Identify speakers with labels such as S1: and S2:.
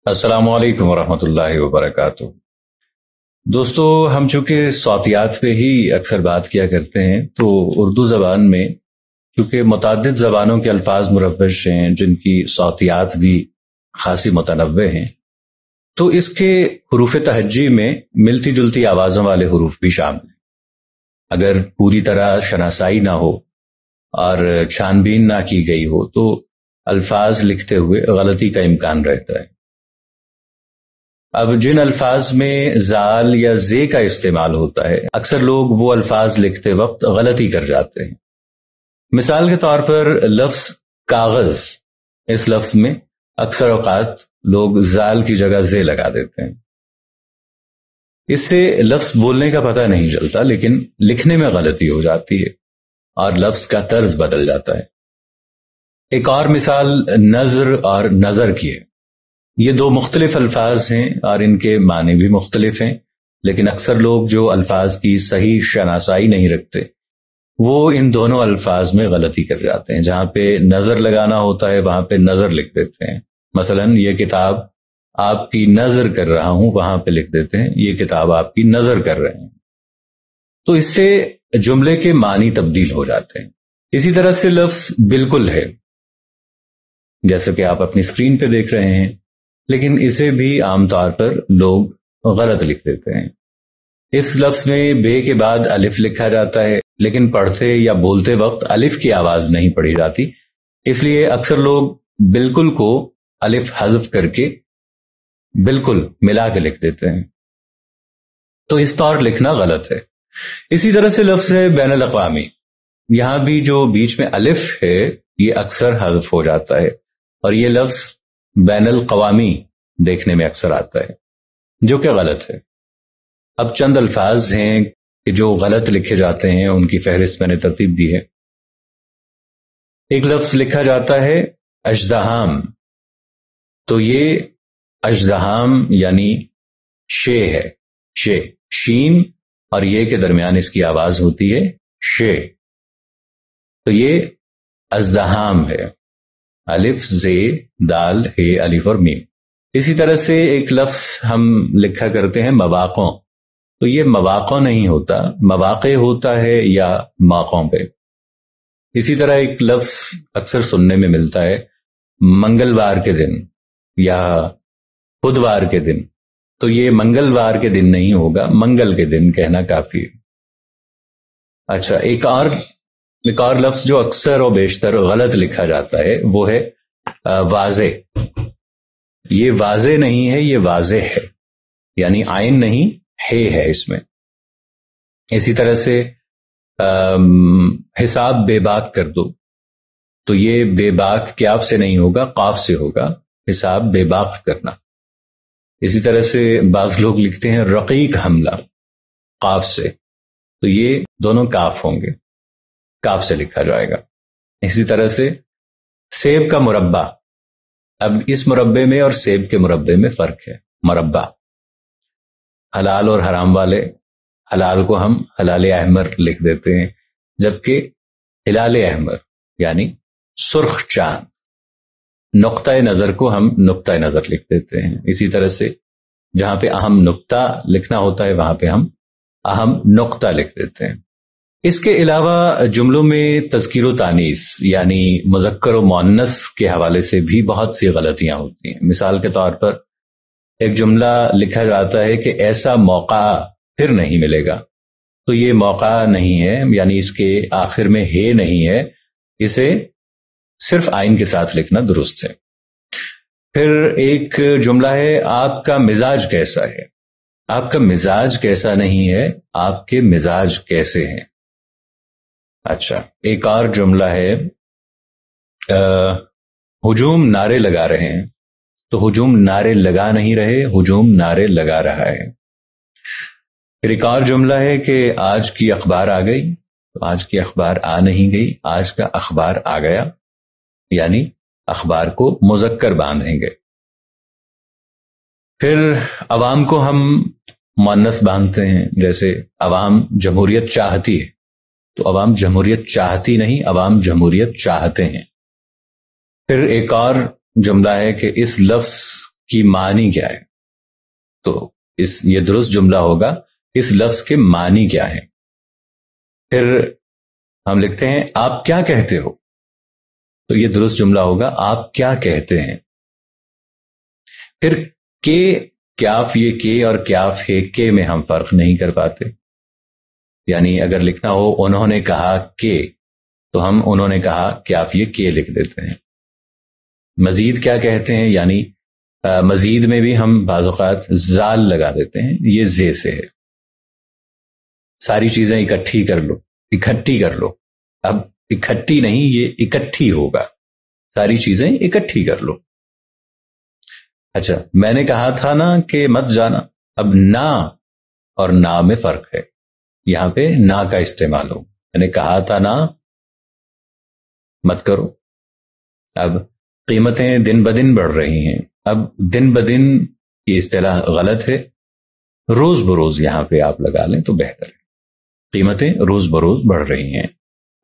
S1: السلام علیکم ورحمۃ اللہ وبرکاتہ۔ دوستو، ہم چونکہ صوتیات پہ ہی اکثر بات کیا کرتے ہیں، تو اردو زبان میں چونکہ متعدد زبانوں کے الفاظ مربش ہیں جن کی صوتیات بھی خاصی متنوع ہیں، تو اس کے حروف تہجی میں ملتی جلتی آوازوں والے حروف بھی شامل ہیں۔ اگر پوری طرح شناسائی نہ ہو اور چھان بین نہ کی گئی ہو تو الفاظ لکھتے ہوئے غلطی کا امکان رہتا ہے۔ اب جن الفاظ میں زال یا زے کا استعمال ہوتا ہے، اکثر لوگ وہ الفاظ لکھتے وقت غلطی کر جاتے ہیں۔ مثال کے طور پر لفظ کاغذ، اس لفظ میں اکثر اوقات لوگ زال کی جگہ زے لگا دیتے ہیں۔ اس سے لفظ بولنے کا پتہ نہیں چلتا، لیکن لکھنے میں غلطی ہو جاتی ہے اور لفظ کا طرز بدل جاتا ہے۔ ایک اور مثال نظر اور نظر کی ہے۔ یہ دو مختلف الفاظ ہیں اور ان کے معنی بھی مختلف ہیں، لیکن اکثر لوگ جو الفاظ کی صحیح شناسائی نہیں رکھتے وہ ان دونوں الفاظ میں غلطی کر جاتے ہیں۔ جہاں پہ نظر لگانا ہوتا ہے وہاں پہ نظر لکھ دیتے ہیں۔ مثلا یہ کتاب آپ کی نظر کر رہا ہوں، وہاں پہ لکھ دیتے ہیں یہ کتاب آپ کی نظر کر رہے ہیں۔ تو اس سے جملے کے معنی تبدیل ہو جاتے ہیں۔ اسی طرح سے لفظ بالکل ہے، جیسا کہ آپ اپنی اسکرین پہ دیکھ رہے ہیں، لیکن اسے بھی عام طور پر لوگ غلط لکھ دیتے ہیں۔ اس لفظ میں بے کے بعد الف لکھا جاتا ہے، لیکن پڑھتے یا بولتے وقت الف کی آواز نہیں پڑھی جاتی، اس لیے اکثر لوگ بالکل کو الف حذف کر کے بالکل ملا کے لکھ دیتے ہیں، تو اس طور لکھنا غلط ہے۔ اسی طرح سے لفظ ہے بین الاقوامی، یہاں بھی جو بیچ میں الف ہے یہ اکثر حذف ہو جاتا ہے اور یہ لفظ بین القوامی دیکھنے میں اکثر آتا ہے، جو کہ غلط ہے۔ اب چند الفاظ ہیں کہ جو غلط لکھے جاتے ہیں، ان کی فہرست میں نے ترتیب دی ہے۔ ایک لفظ لکھا جاتا ہے اژدہام، تو یہ اژدہام یعنی شے ہے، شے، شین اور یہ کے درمیان اس کی آواز ہوتی ہے شے، تو یہ ازدہام ہے، الف زے دال ہے الف اور میم۔ اسی طرح سے ایک لفظ ہم لکھا کرتے ہیں مواقع، تو یہ مواقع نہیں ہوتا، مواقع ہوتا ہے یا موقعوں پہ۔ اسی طرح ایک لفظ اکثر سننے میں ملتا ہے منگلوار کے دن یا بدوار کے دن، تو یہ منگلوار کے دن نہیں ہوگا، منگل کے دن کہنا کافی ہے۔ اچھا، ایک اور لفظ جو اکثر و بیشتر غلط لکھا جاتا ہے وہ ہے واضح۔ یہ واضح نہیں ہے، یہ واضح ہے، یعنی عین نہیں ہے اس میں۔ اسی طرح سے حساب بے باک کر دو، تو یہ بے باک کیاف سے نہیں ہوگا، قاف سے ہوگا، حساب بے باک کرنا۔ اسی طرح سے بعض لوگ لکھتے ہیں رقیق حملہ، قاف سے، تو یہ دونوں کاف ہوں گے، کاف سے لکھا جائے گا۔ اسی طرح سے سیب کا مربع، اب اس مربع میں اور سیب کے مربع میں فرق ہے۔ مربع حلال اور حرام والے، حلال کو ہم حلال احمر لکھ دیتے ہیں، جبکہ ہلال احمر یعنی سرخ چاند، نقطۂ نظر کو ہم نقطۂ نظر لکھ دیتے ہیں۔ اسی طرح سے جہاں پہ اہم نقطہ لکھنا ہوتا ہے وہاں پہ ہم اہم نقطہ لکھ دیتے ہیں۔ اس کے علاوہ جملوں میں تذکیر و تانیث یعنی مذکر و مؤنث کے حوالے سے بھی بہت سی غلطیاں ہوتی ہیں۔ مثال کے طور پر ایک جملہ لکھا جاتا ہے کہ ایسا موقع پھر نہیں ملے گا، تو یہ موقع نہیں ہے، یعنی اس کے آخر میں ہے نہیں ہے، اسے صرف آئین کے ساتھ لکھنا درست ہے۔ پھر ایک جملہ ہے آپ کا مزاج کیسا ہے، آپ کا مزاج کیسا نہیں ہے، آپ کے مزاج کیسے ہیں۔ اچھا، ایک اور جملہ ہے ہجوم نعرے لگا رہے ہیں، تو ہجوم نعرے لگا نہیں رہے، ہجوم نعرے لگا رہا ہے۔ پھر ایک اور جملہ ہے کہ آج کی اخبار آ گئی، تو آج کی اخبار آ نہیں گئی، آج کا اخبار آ گیا، یعنی اخبار کو مذکر باندھیں گے۔ پھر عوام کو ہم مؤنث باندھتے ہیں، جیسے عوام جمہوریت چاہتی ہے، تو عوام جمہوریت چاہتی نہیں، عوام جمہوریت چاہتے ہیں۔ پھر ایک اور جملہ ہے کہ اس لفظ کی معنی کیا ہے؟ تو یہ درست جملہ ہوگا اس لفظ کے معنی کیا ہے. پھر ہم لکھتے ہیں آپ کیا کہتے ہو، تو یہ درست جملہ ہوگا آپ کیا کہتے ہیں. پھر کے کیاف، یہ کے اور کیاف ہے، کے میں ہم فرق نہیں کر پاتے. یعنی اگر لکھنا ہو انہوں نے کہا کہ، تو ہم انہوں نے کہا کیاف یہ کے لکھ دیتے ہیں. مزید کیا کہتے ہیں، یعنی مزید میں بھی ہم بعض اوقات زال لگا دیتے ہیں، یہ زے سے ہے. ساری چیزیں اکٹھی کر لو، اکٹھی کر لو. اب اکٹھی نہیں، یہ اکٹھی ہوگا، ساری چیزیں اکٹھی کر لو. اچھا، میں نے کہا تھا نا کہ مت جانا. اب نہ اور نہ میں فرق ہے، یہاں پہ نہ کا استعمال ہو. میں نے کہا تھا نا مت کرو. اب قیمتیں دن بدن بڑھ رہی ہیں. اب دن بدن یہ اصطلاح غلط ہے، روز بروز یہاں پہ آپ لگا لیں تو بہتر ہے. قیمتیں روز بروز بڑھ رہی ہیں.